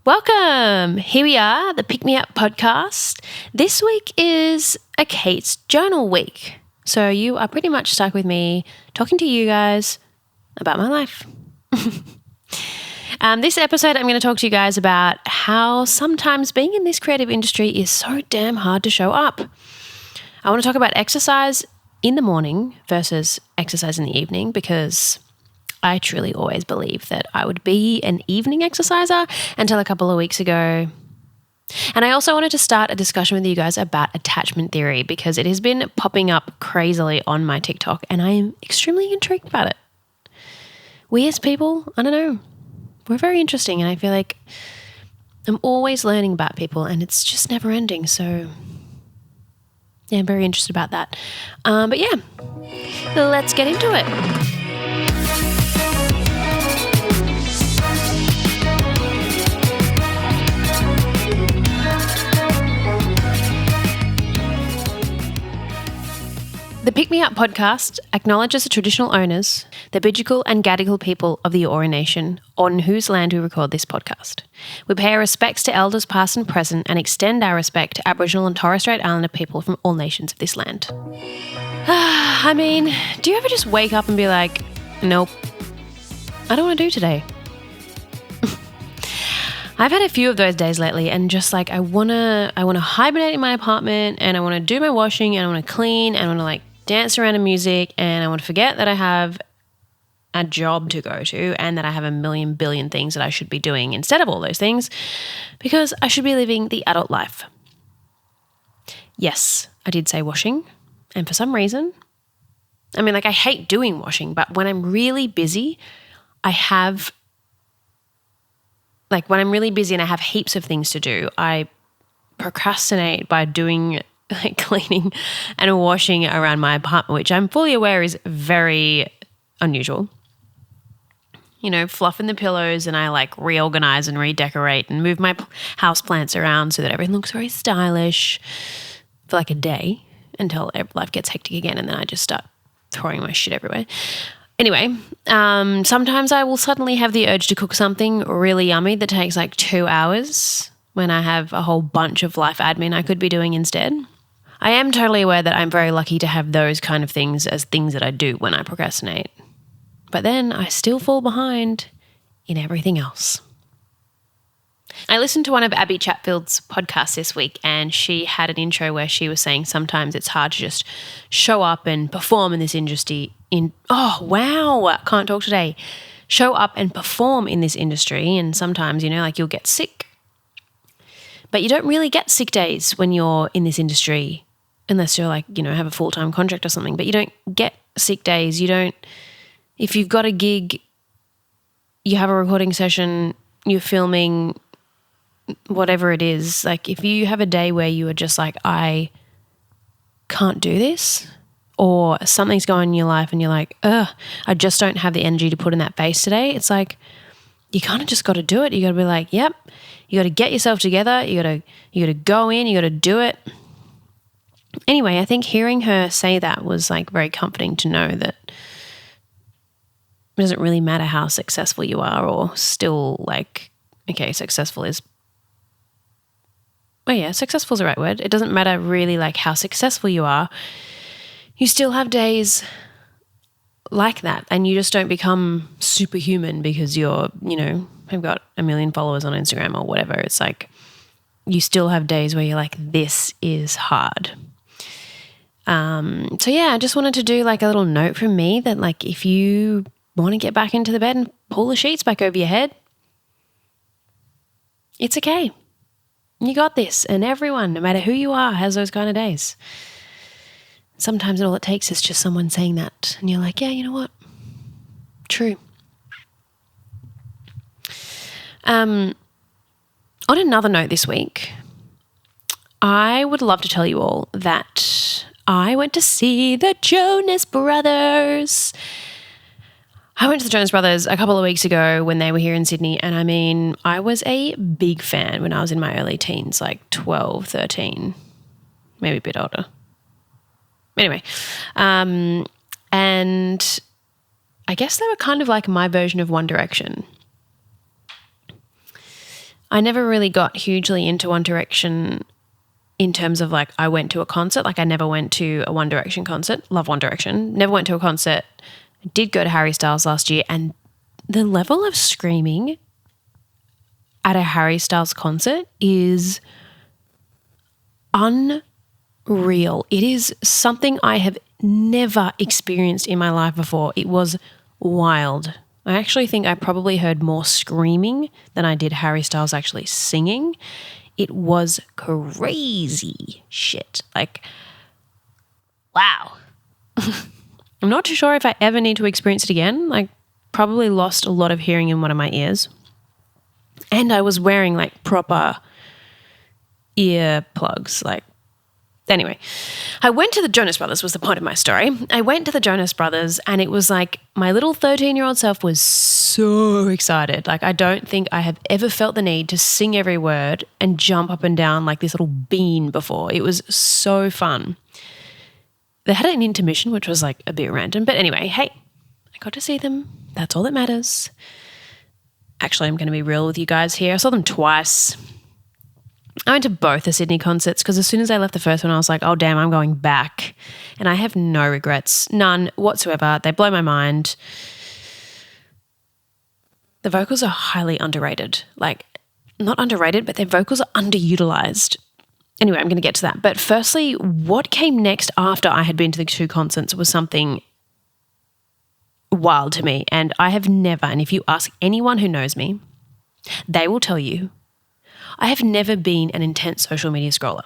Welcome. Here we are, the Pick Me Up podcast. This week is a Kate's Journal week. So you are pretty much stuck with me talking to you guys about my life. This episode, I'm going to talk to you guys about how sometimes being in this creative industry is so damn hard to show up. I want to talk about exercise in the morning versus exercise in the evening because I truly always believed that I would be an evening exerciser until a couple of weeks ago. And I also wanted to start a discussion with you guys about attachment theory because it has been popping up crazily on my TikTok and I am extremely intrigued about it. We as people, I don't know, we're very interesting and I feel like I'm always learning about people and it's just never ending. So yeah, I'm very interested about that. But yeah, let's get into it. The Pick Me Up podcast acknowledges the traditional owners, the Bidjigal and Gadigal people of the Eora Nation, on whose land we record this podcast. We pay our respects to elders past and present and extend our respect to Aboriginal and Torres Strait Islander people from all nations of this land. I mean, do you ever just wake up and be like, nope, I don't want to do today? I've had a few of those days lately and just like I want to hibernate in my apartment and I want to do my washing and I want to clean and I want to like dance around to music and I want to forget that I have a job to go to and that I have a million billion things that I should be doing instead of all those things because I should be living the adult life. Yes, I did say washing and for some reason, I mean like I hate doing washing, but when I'm really busy, when I'm really busy and I have heaps of things to do, I procrastinate by doing like cleaning and washing around my apartment, which I'm fully aware is very unusual. You know, fluffing the pillows and I like reorganize and redecorate and move my house plants around so that everything looks very stylish for like a day until life gets hectic again and then I just start throwing my shit everywhere. Anyway, sometimes I will suddenly have the urge to cook something really yummy that takes like 2 hours when I have a whole bunch of life admin I could be doing instead. I am totally aware that I'm very lucky to have those kind of things as things that I do when I procrastinate. But then I still fall behind in everything else. I listened to one of Abby Chatfield's podcasts this week and she had an intro where she was saying sometimes it's hard to just show up and perform in this industry. Can't talk today. Show up and perform in this industry and sometimes, you know, like you'll get sick. But you don't really get sick days when you're in this industry unless you're like, you know, have a full-time contract or something. But you don't get sick days. If you've got a gig, you have a recording session, you're filming, whatever it is, like if you have a day where you are just like, I can't do this, or something's going on in your life and you're like, I just don't have the energy to put in that face today, it's like you kind of just got to do it. You got to be like, yep, you got to get yourself together, you got to go in, you got to do it. Anyway, I think hearing her say that was like very comforting to know that it doesn't really matter how successful you are or still like, okay, successful is the right word. It doesn't matter really like how successful you are. You still have days like that and you just don't become superhuman because you're, you know, have got 1 million followers on Instagram or whatever. It's like you still have days where you're like, this is hard. So yeah, I just wanted to do like a little note from me that like if you want to get back into the bed and pull the sheets back over your head, it's okay. You got this. And everyone, no matter who you are, has those kind of days. Sometimes all it takes is just someone saying that and you're like, yeah, you know what? True. On another note this week, I would love to tell you all that I went to see the Jonas Brothers. I went to the Jonas Brothers a couple of weeks ago when they were here in Sydney, and I mean, I was a big fan when I was in my early teens, like 12, 13, maybe a bit older. Anyway, and I guess they were kind of like my version of One Direction. I never really got hugely into One Direction in terms of like I went to a concert. Like I never went to a One Direction concert. Love One Direction. Never went to a concert. Did go to Harry Styles last year, and the level of screaming at a Harry Styles concert is unreal. It is something I have never experienced in my life before. It was wild. I actually think I probably heard more screaming than I did Harry Styles actually singing. It was crazy shit. Like, wow. I'm not too sure if I ever need to experience it again. Like, probably lost a lot of hearing in one of my ears. And I was wearing like proper ear plugs. Like, anyway, I went to the Jonas Brothers was the point of my story. I went to the Jonas Brothers and it was like my little 13-year-old self was so excited. Like I don't think I have ever felt the need to sing every word and jump up and down like this little bean before. It was so fun. They had an intermission, which was like a bit random. But anyway, hey, I got to see them. That's all that matters. Actually, I'm going to be real with you guys here. I saw them twice. I went to both the Sydney concerts because as soon as I left the first one, I was like, oh, damn, I'm going back. And I have no regrets, none whatsoever. They blow my mind. The vocals are highly underrated. Like, not underrated, but their vocals are underutilized. Anyway, I'm going to get to that. But firstly, what came next after I had been to the two concerts was something wild to me. And I have never, and if you ask anyone who knows me, they will tell you, I have never been an intense social media scroller.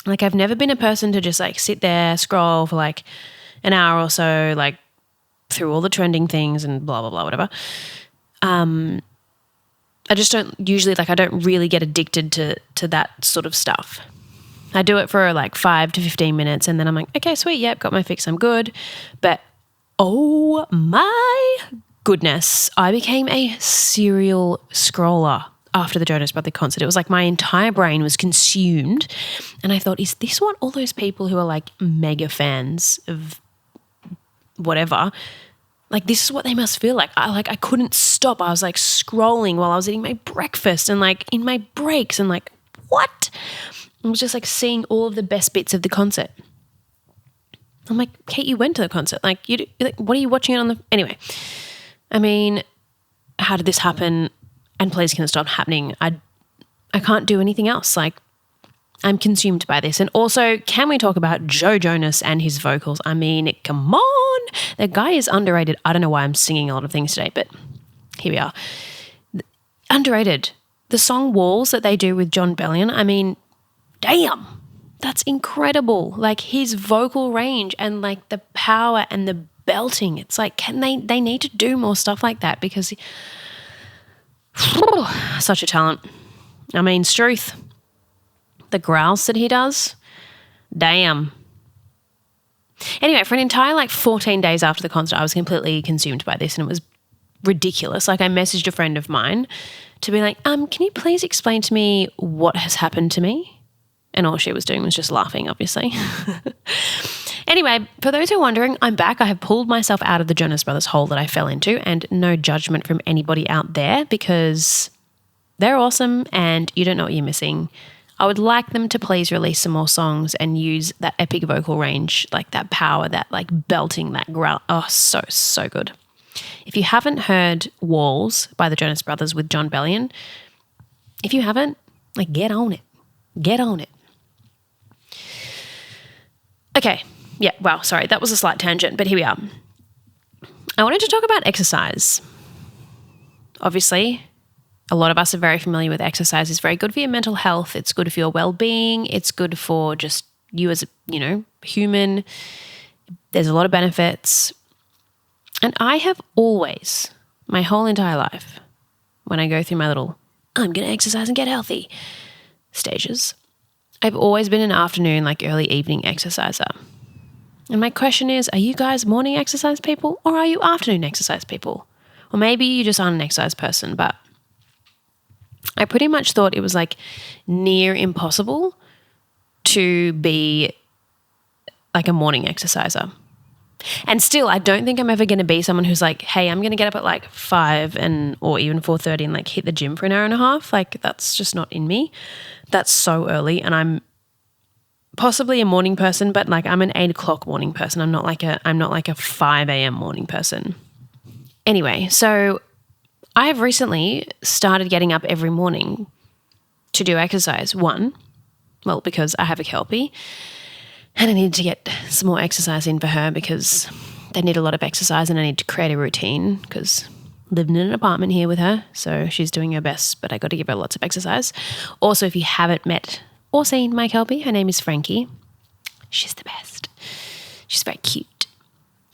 Like I've never been a person to just like sit there, scroll for like an hour or so, like through all the trending things and blah, blah, blah, whatever. I just don't usually I don't really get addicted to that sort of stuff. I do it for like 5 to 15 minutes and then I'm like, okay, sweet. Yep. Got my fix. I'm good. But oh my goodness, I became a serial scroller after the Jonas Brothers concert. It was like my entire brain was consumed and I thought, is this what all those people who are like mega fans of whatever, like this is what they must feel like. I couldn't stop. I was like scrolling while I was eating my breakfast and like in my breaks and like what? I was just like seeing all of the best bits of the concert. I'm like, Kate, you went to the concert. Like, what are you watching it on the... Anyway, I mean, how did this happen? And please can it stop happening? I can't do anything else. Like, I'm consumed by this. And also, can we talk about Joe Jonas and his vocals? I mean, come on. The guy is underrated. I don't know why I'm singing a lot of things today, but here we are. Underrated. The song Walls that they do with John Bellion, I mean, damn. That's incredible. Like his vocal range and like the power and the belting. It's like, they need to do more stuff like that because such a talent. I mean, Struth, the growls that he does, damn. Anyway, for an entire like 14 days after the concert, I was completely consumed by this and it was ridiculous. Like I messaged a friend of mine to be like, can you please explain to me what has happened to me? And all she was doing was just laughing, obviously. Anyway, for those who are wondering, I'm back. I have pulled myself out of the Jonas Brothers hole that I fell into, and no judgment from anybody out there because they're awesome and you don't know what you're missing. I would like them to please release some more songs and use that epic vocal range, like that power, that like belting, that growl. Oh, so good. If you haven't heard Walls by the Jonas Brothers with John Bellion, if you haven't, like get on it. Get on it. Okay. Yeah, wow, sorry. That was a slight tangent, but here we are. I wanted to talk about exercise. Obviously, a lot of us are very familiar with exercise. It's very good for your mental health. It's good for your well-being. It's good for just you as a, human. There's a lot of benefits. And I have always, my whole entire life, when I go through my little, I'm going to exercise and get healthy stages, I've always been an afternoon, like early evening exerciser. And my question is, are you guys morning exercise people or are you afternoon exercise people? Or maybe you just aren't an exercise person, but I pretty much thought it was like near impossible to be like a morning exerciser. And still, I don't think I'm ever going to be someone who's like, hey, I'm going to get up at like 5 or even 4:30 and like hit the gym for an hour and a half. Like that's just not in me. That's so early. And I'm possibly a morning person, but like I'm an 8 o'clock morning person. I'm not like a 5 a.m. morning person. Anyway, so I have recently started getting up every morning to do exercise. One, well, because I have a Kelpie and I need to get some more exercise in for her because they need a lot of exercise and I need to create a routine because living in an apartment here with her, so she's doing her best, but I got to give her lots of exercise. Also, if you haven't met or seen my Kelpie, her name is Frankie. She's the best. She's very cute.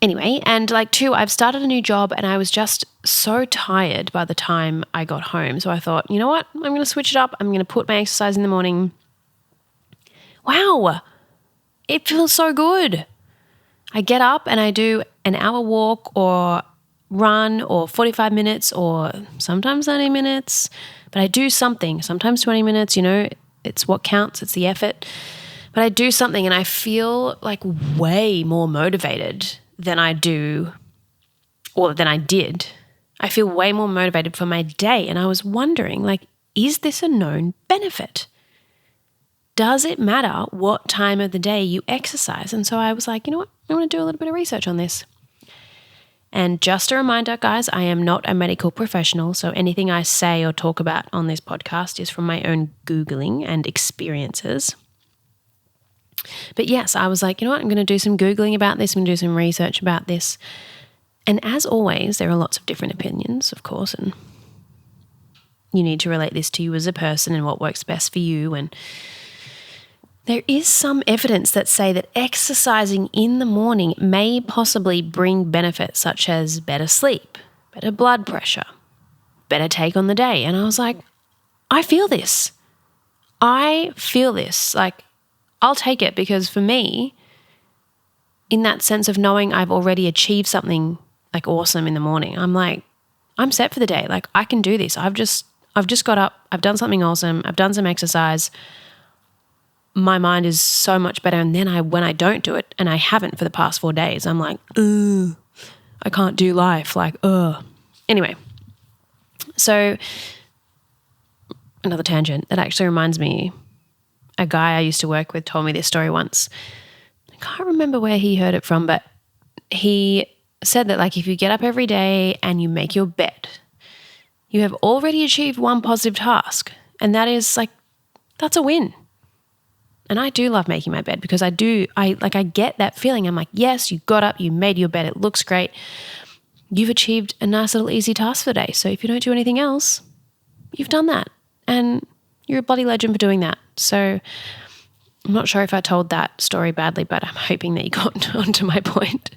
Anyway, and like 2, I've started a new job and I was just so tired by the time I got home. So I thought, you know what? I'm going to switch it up. I'm going to put my exercise in the morning. Wow. It feels so good. I get up and I do an hour walk or run or 45 minutes or sometimes 30 minutes, but I do something, sometimes 20 minutes, it's what counts. It's the effort. But I do something and I feel like way more motivated than I do or than I did. I feel way more motivated for my day. And I was wondering, like, is this a known benefit? Does it matter what time of the day you exercise? And so I was like, you know what? I want to do a little bit of research on this. And just a reminder, guys, I am not a medical professional. So anything I say or talk about on this podcast is from my own Googling and experiences. But yes, I was like, you know what? I'm going to do some Googling about this. I'm going to do some research about this. And as always, there are lots of different opinions, of course, and you need to relate this to you as a person and what works best for you. And there is some evidence that say that exercising in the morning may possibly bring benefits such as better sleep, better blood pressure, better take on the day. And I was like, I feel this. Like, I'll take it because for me, in that sense of knowing I've already achieved something like awesome in the morning, I'm like, I'm set for the day. Like I can do this. I've just got up. I've done something awesome. I've done some exercise. My mind is so much better. And then when I don't do it, and I haven't for the past 4 days, I'm like, ugh, I can't do life. Like, ugh. Anyway, so another tangent that actually reminds me, a guy I used to work with told me this story once. I can't remember where he heard it from, but he said that like if you get up every day and you make your bed, you have already achieved one positive task. And that is like, that's a win. And I do love making my bed because I get that feeling. I'm like, yes, you got up, you made your bed, it looks great. You've achieved a nice little easy task for the day. So if you don't do anything else, you've done that. And you're a bloody legend for doing that. So I'm not sure if I told that story badly, but I'm hoping that you got onto my point.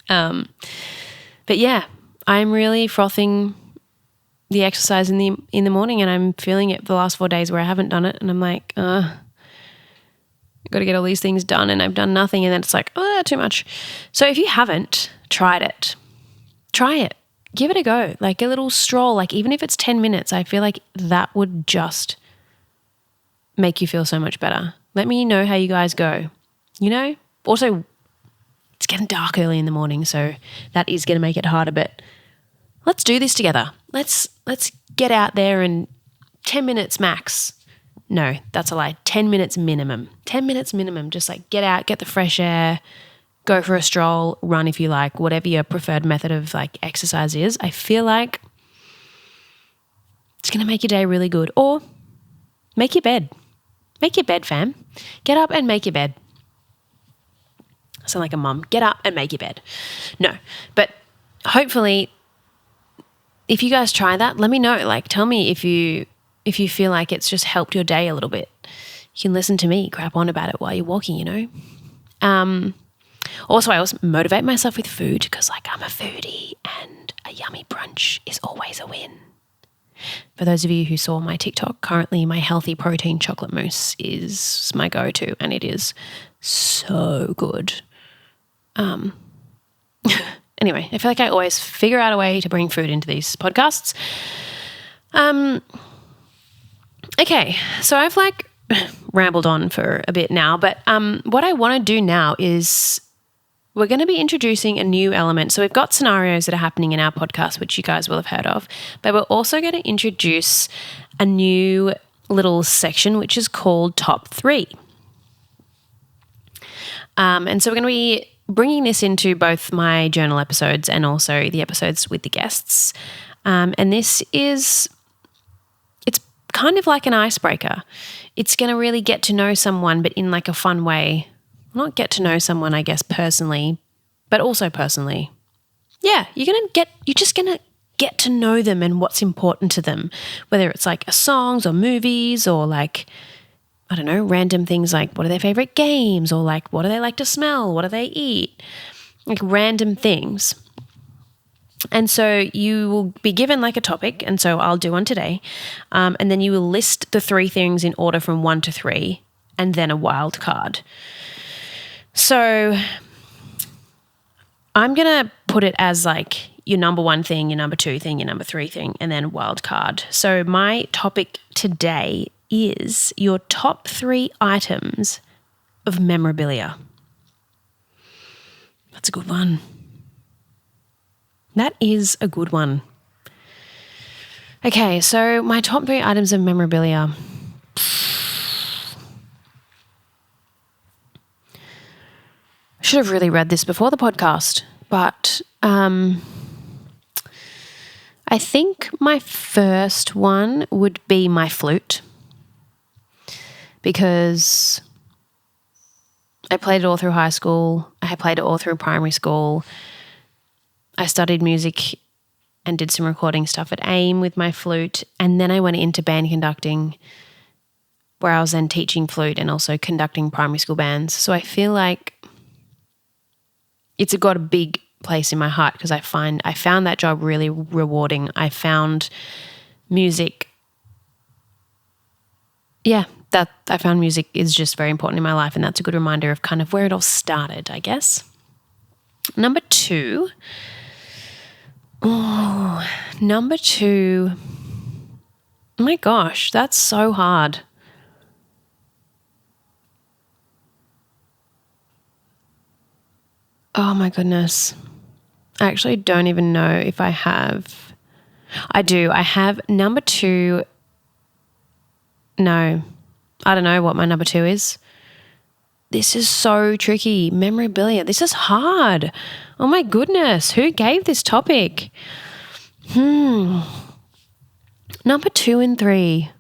But yeah, I'm really frothing the exercise in the morning, and I'm feeling it for the last 4 days where I haven't done it, and I'm like, I've got to get all these things done, and I've done nothing, and then it's like, too much. So if you haven't tried it, try it. Give it a go. Like a little stroll, like even if it's 10 minutes, I feel like that would just make you feel so much better. Let me know how you guys go. Also, it's getting dark early in the morning, so that is going to make it harder, but let's do this together. Let's get out there and 10 minutes max. No, that's a lie. 10 minutes minimum. 10 minutes minimum. Just like get out, get the fresh air, go for a stroll, run if you like, whatever your preferred method of like exercise is. I feel like it's going to make your day really good. Or make your bed. Make your bed, fam. Get up and make your bed. I sound like a mum. Get up and make your bed. No, but hopefully if you guys try that, let me know. Like tell me if you feel like it's just helped your day a little bit. You can listen to me crap on about it while you're walking, Also, I always motivate myself with food because like I'm a foodie and a yummy brunch is always a win. For those of you who saw my TikTok, currently my healthy protein chocolate mousse is my go-to and it is so good. Anyway, I feel like I always figure out a way to bring food into these podcasts. Okay, so I've rambled on for a bit now, but what I want to do now is we're going to be introducing a new element. So we've got scenarios that are happening in our podcast, which you guys will have heard of, but we're also going to introduce a new little section, which is called Top 3. And so we're going to be bringing this into both my journal episodes and also the episodes with the guests. And this is, it's kind of like an icebreaker. It's going to really get to know someone, but in like a fun way. Not get to know someone, I guess, personally, but also personally. Yeah, you're just going to get to know them and what's important to them, whether it's like songs or movies or like, I don't know, random things like what are their favorite games or like what do they like to smell, what do they eat, like random things. And so you will be given like a topic, and so I'll do one today, and then you will list the 3 things in order from 1 to 3 and then a wild card. So I'm going to put it as like your number 1 thing, your number 2 thing, your number 3 thing, and then wild card. So my topic today is your top 3 items of memorabilia. That's a good one. That is a good one. Okay, so my top 3 items of memorabilia. I should have really read this before the podcast, but I think my first one would be my flute, because I played it all through high school. I played it all through primary school. I studied music and did some recording stuff at AIM with my flute, and then I went into band conducting, where I was then teaching flute and also conducting primary school bands. So I feel like it's got a big place in my heart because I found that job really rewarding. I found music, I found music is just very important in my life, and that's a good reminder of kind of where it all started, I guess. Number 2. Oh my gosh, that's so hard. Oh my goodness. I actually don't even know if I have. I do. I have number 2. No, I don't know what my number 2 is. This is so tricky. Memorabilia. This is hard. Oh my goodness. Who gave this topic? Number 2 and 3.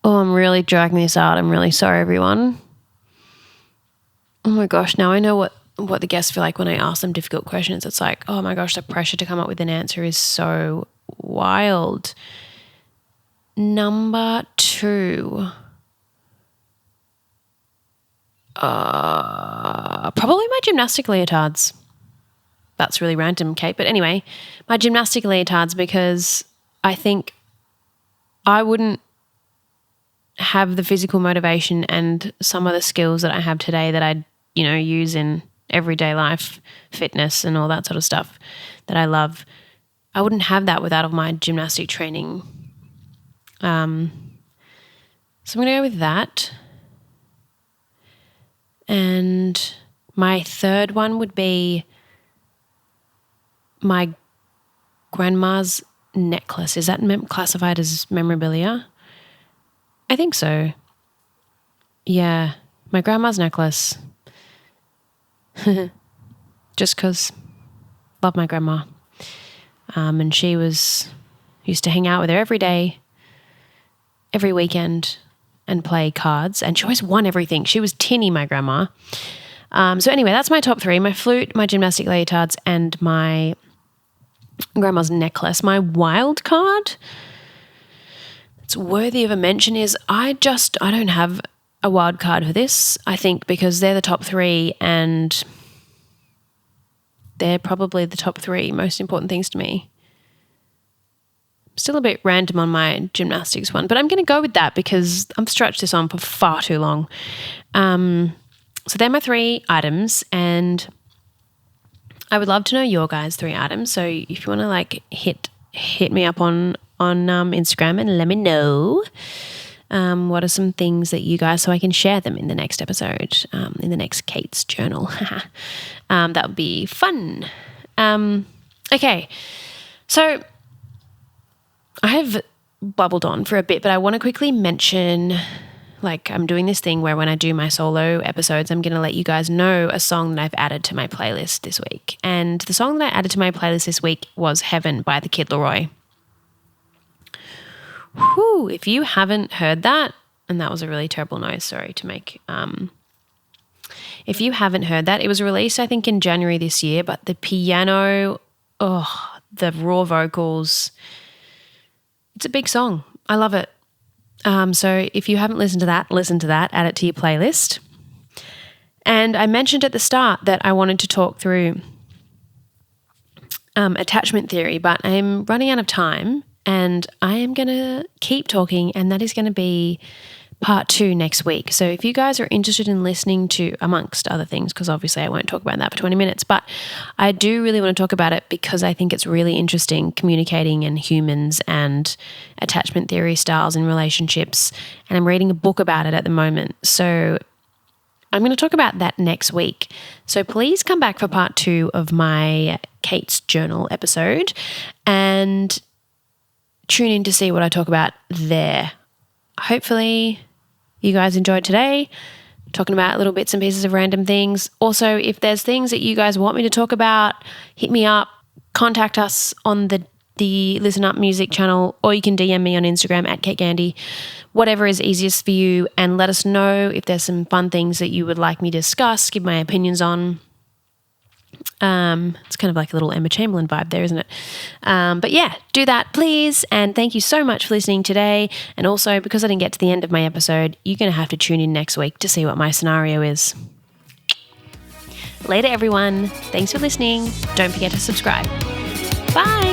Oh, I'm really dragging this out. I'm really sorry, everyone. Oh my gosh. Now I know what the guests feel like when I ask them difficult questions. It's like, oh my gosh, the pressure to come up with an answer is so wild. Number 2. Probably my gymnastic leotards. That's really random, Kate. But anyway, my gymnastic leotards, because I think I wouldn't have the physical motivation and some of the skills that I have today that I, use in everyday life, fitness and all that sort of stuff that I love. I wouldn't have that without my gymnastic training. So I'm going to go with that. And my third one would be my grandma's necklace. Is that classified as memorabilia? I think so. Yeah, my grandma's necklace. Just because love my grandma. And she used to hang out with her every day, every weekend, and play cards. And she always won everything. She was tinny, my grandma. So anyway, that's my top 3. My flute, my gymnastic leotards, and my grandma's necklace. My wild card, it's worthy of a mention, is I don't have a wild card for this, I think, because they're the top 3 and they're probably the top 3 most important things to me. Still a bit random on my gymnastics one, but I'm going to go with that because I've stretched this on for far too long. So they're my 3 items, and I would love to know your guys' 3 items. So if you want to hit me up on Instagram and let me know. What are some things that you guys, so I can share them in the next episode, in the next Kate's Journal. That would be fun. Okay, so I have bubbled on for a bit, but I want to quickly mention, like, I'm doing this thing where when I do my solo episodes, I'm going to let you guys know a song that I've added to my playlist this week. And the song that I added to my playlist this week was Heaven by the Kid Laroi. Whew, if you haven't heard that, and that was a really terrible noise, sorry to make. If you haven't heard that, it was released, I think, in January this year, but the piano, the raw vocals, it's a big song. I love it. So if you haven't listened to that, listen to that, add it to your playlist. And I mentioned at the start that I wanted to talk through attachment theory, but I'm running out of time. And I am going to keep talking, and that is going to be part 2 next week. So if you guys are interested in listening to, amongst other things, because obviously I won't talk about that for 20 minutes, but I do really want to talk about it because I think it's really interesting, communicating and humans and attachment theory styles in relationships. And I'm reading a book about it at the moment. So I'm going to talk about that next week. So please come back for part 2 of my Kate's Journal episode and tune in to see what I talk about there. Hopefully you guys enjoyed today, talking about little bits and pieces of random things. Also, if there's things that you guys want me to talk about, hit me up, contact us on the Listen Up Music channel, or you can DM me on Instagram at Kate Gandy, whatever is easiest for you, and let us know if there's some fun things that you would like me to discuss, give my opinions on. It's kind of like a little Emma Chamberlain vibe there, isn't it? But yeah, do that, please. And thank you so much for listening today. And also, because I didn't get to the end of my episode, you're going to have to tune in next week to see what my scenario is. Later, everyone. Thanks for listening. Don't forget to subscribe. Bye.